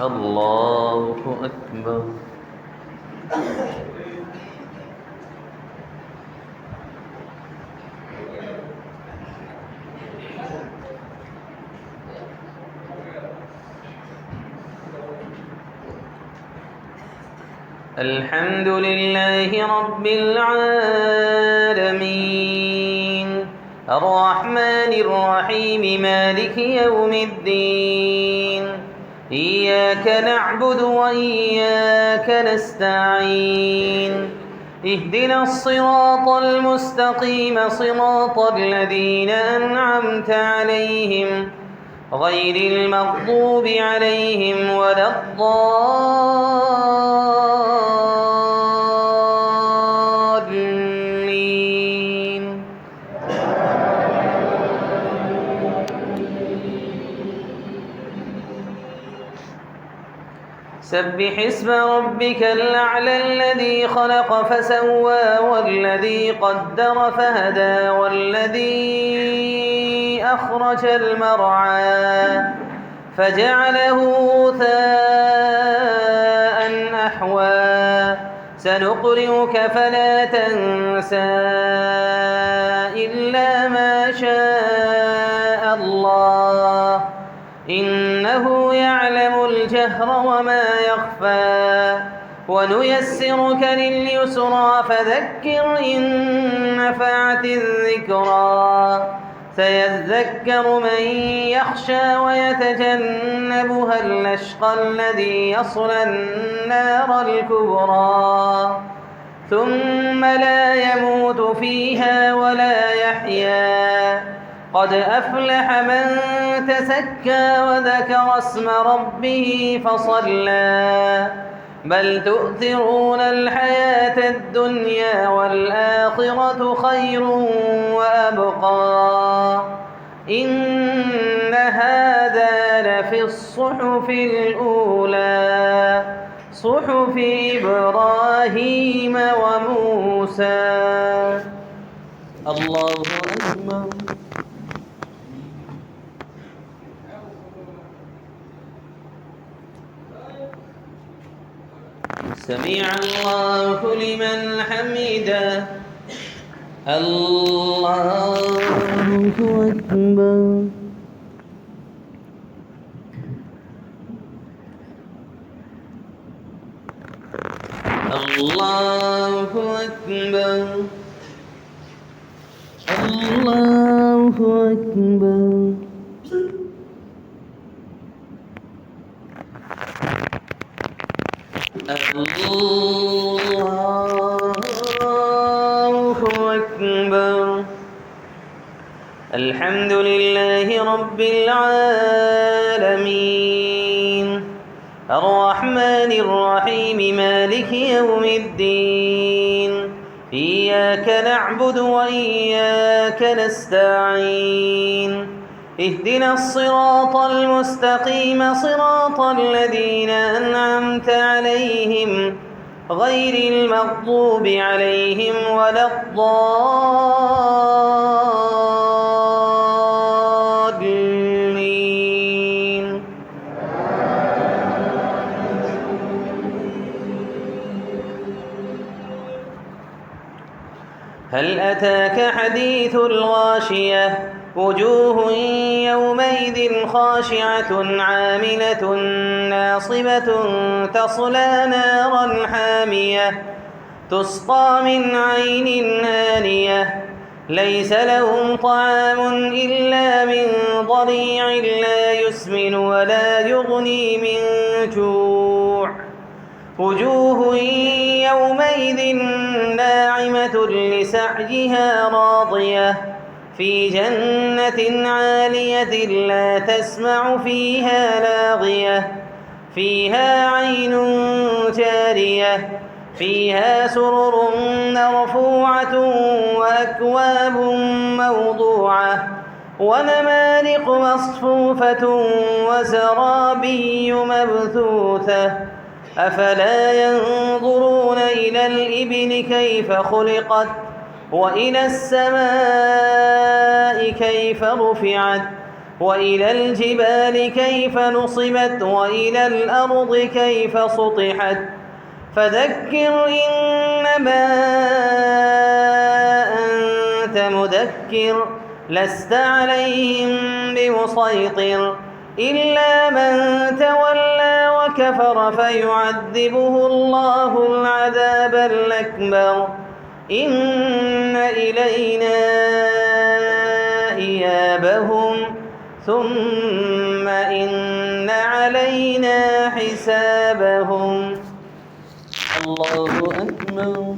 الله أكبر. الحمد لله رب العالمين الرحمن الرحيم مالك يوم الدين إياك نعبد وإياك نستعين اهدنا الصراط المستقيم صراط الذين أنعمت عليهم غير المغضوب عليهم ولا الضالين. سبح اسم ربك الأعلى الذي خلق فسوى والذي قدر فهدى والذي أخرج المرعى فجعله غثاء أحوى سنقرئك فلا تنسى إلا ما شاء الله إنه يعلم الجهر وما يخفى ونيسرك لليسرى فذكر إن نفعت الذكرى سيذكر من يخشى ويتجنبها الأشقى الذي يصلى النار الكبرى ثم لا يموت فيها ولا يحيا قد أفلح من تزكى وذكر اسم ربه فصلى بل تؤثرون الحياة الدنيا والآخرة خير وأبقى إن هذا لفي الصحف الأولى صحف إبراهيم وموسى. الله أكبر. سمع الله لمن حمده. الله أكبر. الله أكبر. الله أكبر. الله أكبر. الحمد لله رب العالمين الرحمن الرحيم مالك يوم الدين إياك نعبد وإياك نستعين اهدنا الصراط المستقيم صراط الذين أنعمت عليهم غير المغضوب عليهم ولا الضالين. هل أتاك حديث الغاشية وجوه يومئذ خاشعة عاملة ناصبة تصلى نارا حامية تسقى من عين آنية ليس لهم طعام إلا من ضريع لا يسمن ولا يغني من جوع وجوه يومئذ ناعمة لسعيها راضية في جنة عالية لا تسمع فيها لاغية فيها عين جارية فيها سرر مرفوعة وأكواب موضوعة ونمارق مصفوفة وزرابي مبثوثة أفلا ينظرون إلى الإبل كيف خلقت وإلى السماء كيف رفعت وإلى الجبال كيف نصبت وإلى الأرض كيف سطحت فذكر إنما أنت مذكر لست عليهم بمسيطر إلا من تولى وكفر فيعذبه الله العذاب الأكبر إن إلينا إيابهم ثم إن علينا حسابهم. الله أكبر.